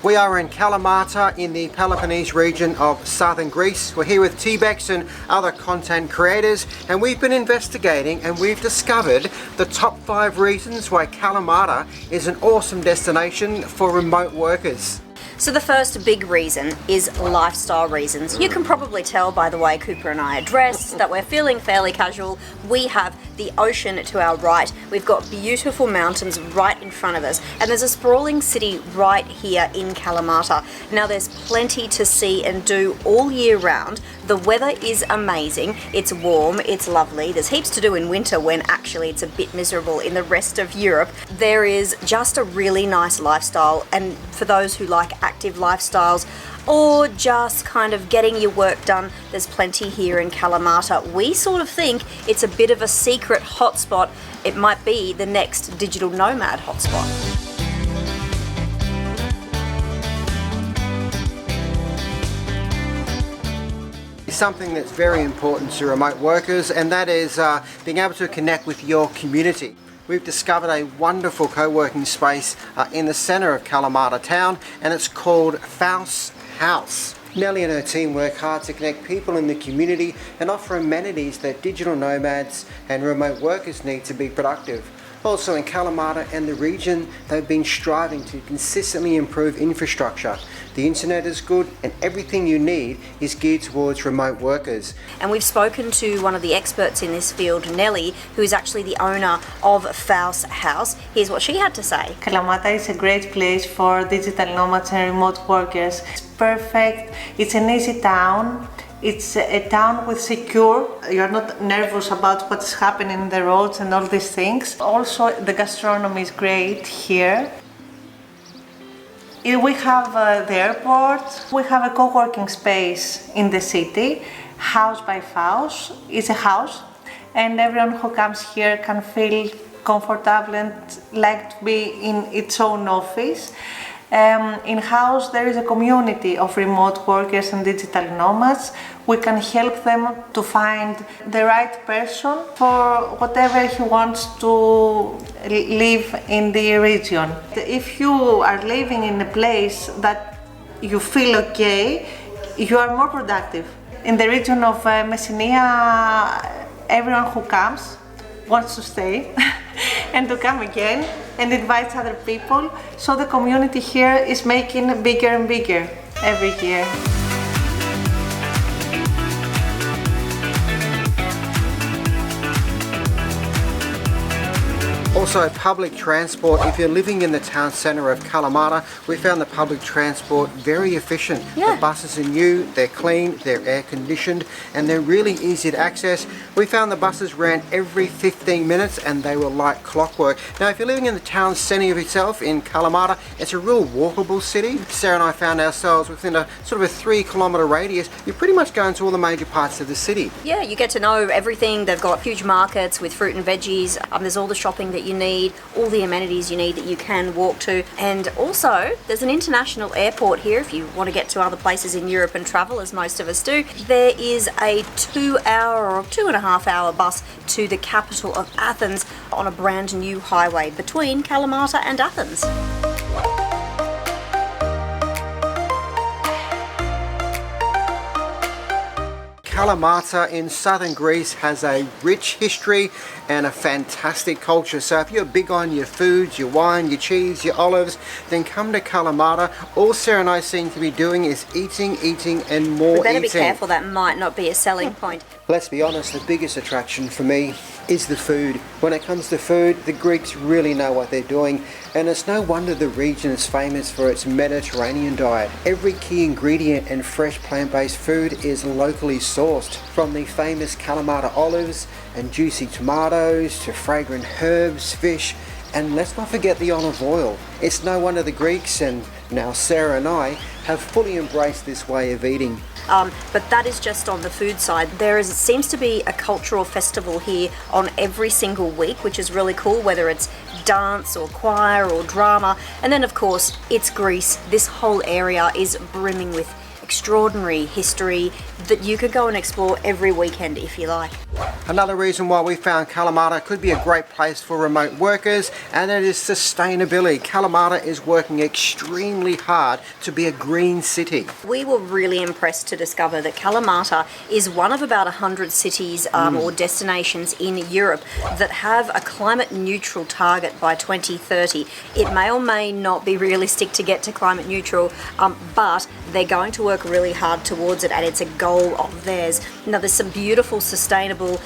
We are in Kalamata in the Peloponnese region of southern Greece. We're here with T-Bex and other content creators, and we've been investigating and we've discovered the top 5 reasons why Kalamata is an awesome destination for remote workers. So the first big reason is lifestyle reasons. You can probably tell by the way Cooper and I are dressed that we're feeling fairly casual. We have the ocean to our right. We've got beautiful mountains right in front of us. And there's a sprawling city right here in Kalamata. Now there's plenty to see and do all year round. The weather is amazing. It's warm, it's lovely. There's heaps to do in winter when actually it's a bit miserable in the rest of Europe. There is just a really nice lifestyle, and for those who like active lifestyles or just kind of getting your work done, there's plenty here in Kalamata. We sort of think it's a bit of a secret hotspot. It might be the next digital nomad hotspot. Something that's very important to remote workers, and that is being able to connect with your community. We've discovered a wonderful co-working space in the centre of Kalamata town, and it's called Faust House. Nellie and her team work hard to connect people in the community and offer amenities that digital nomads and remote workers need to be productive. Also in Kalamata and the region, they've been striving to consistently improve infrastructure. The internet is good and everything you need is geared towards remote workers. And we've spoken to one of the experts in this field, Nellie, who is actually the owner of Faust House. Here's what she had to say. Kalamata is a great place for digital nomads and remote workers. It's perfect, it's an easy town. It's a town with secure, you're not nervous about what's happening in the roads and all these things. Also, the gastronomy is great here. We have the airport, we have a co-working space in the city, House by Faust. It's a house, and everyone who comes here can feel comfortable and like to be in its own office. In-house there is a community of remote workers and digital nomads. We can help them to find the right person for whatever he wants to live in the region. If you are living in a place that you feel okay, you are more productive. In the region of Messenia, everyone who comes wants to stay and to come again and invites other people, so the community here is making bigger and bigger every year. Also public transport. If you're living in the town centre of Kalamata, we found the public transport very efficient. Yeah. The buses are new, they're clean, they're air conditioned, and they're really easy to access. We found the buses ran every 15 minutes and they were like clockwork. Now if you're living in the town centre of itself in Kalamata, it's a real walkable city. Sarah and I found ourselves within a sort of a 3-kilometre radius. You're pretty much going to all the major parts of the city. Yeah, you get to know everything. They've got huge markets with fruit and veggies. There's all the shopping that you need, all the amenities you need that you can walk to, and also there's an international airport here if you want to get to other places in Europe and travel, as most of us do. There is a 2-hour or 2.5-hour bus to the capital of Athens on a brand new highway between Kalamata and Athens. Kalamata in southern Greece has a rich history and a fantastic culture. So if you're big on your foods, your wine, your cheese, your olives, then come to Kalamata. All Sarah and I seem to be doing is eating, and more eating. We better be careful, that might not be a selling point. Let's be honest, the biggest attraction for me is the food. When it comes to food, the Greeks really know what they're doing, and it's no wonder the region is famous for its Mediterranean diet. Every key ingredient and fresh plant-based food is locally sourced, from the famous Kalamata olives and juicy tomatoes to fragrant herbs, fish, and let's not forget the olive oil. It's no wonder the Greeks, and now Sarah and I, have fully embraced this way of eating. But that is just on the food side. Seems to be a cultural festival here on every single week, which is really cool, whether it's dance or choir or drama. And then of course, it's Greece. This whole area is brimming with extraordinary history that you could go and explore every weekend if you like. Another reason why we found Kalamata could be a great place for remote workers, and it is sustainability. Kalamata is working extremely hard to be a green city. We were really impressed to discover that Kalamata is one of about 100 cities or destinations in Europe that have a climate neutral target by 2030. It may or may not be realistic to get to climate neutral, but they're going to work really hard towards it, and it's a goal of theirs. Now, there's some beautiful sustainable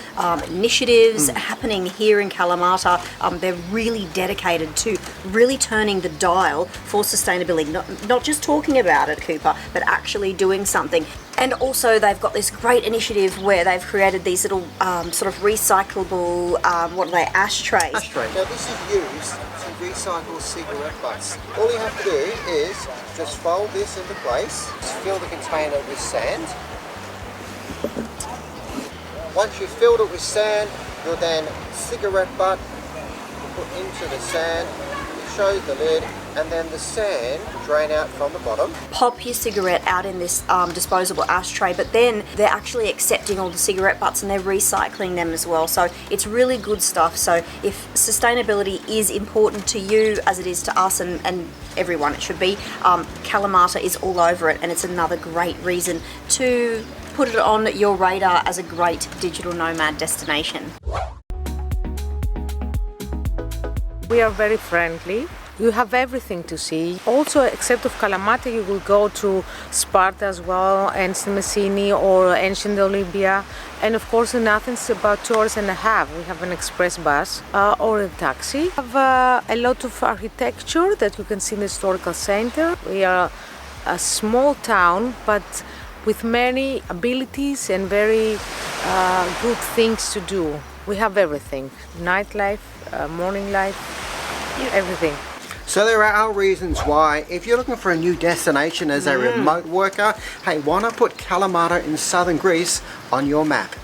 initiatives happening here in Kalamata. They're really dedicated to really turning the dial for sustainability, not just talking about it, Cooper, but actually doing something. And also they've got this great initiative where they've created these little sort of recyclable, ashtrays. Now this is used to recycle cigarette butts. All you have to do is just fold this into place, fill the container with sand. Once you've filled it with sand, you'll then cigarette butt put into the sand, shows the lid, and then the sand drain out from the bottom. Pop your cigarette out in this disposable ashtray, but then they're actually accepting all the cigarette butts and they're recycling them as well. So it's really good stuff. So if sustainability is important to you as it is to us and everyone, it should be, Kalamata is all over it, and it's another great reason to put it on your radar as a great digital nomad destination. We are very friendly. You have everything to see. Also, except of Kalamata, you will go to Sparta as well, ancient Messini or ancient Olympia. And of course in Athens, about 2 hours and a half, we have an express bus or a taxi. We have a lot of architecture that you can see in the historical center. We are a small town, but with many abilities and very good things to do. We have everything, nightlife, morning life, everything. So there are our reasons why, if you're looking for a new destination as a remote worker, hey, why not put Kalamata in southern Greece on your map?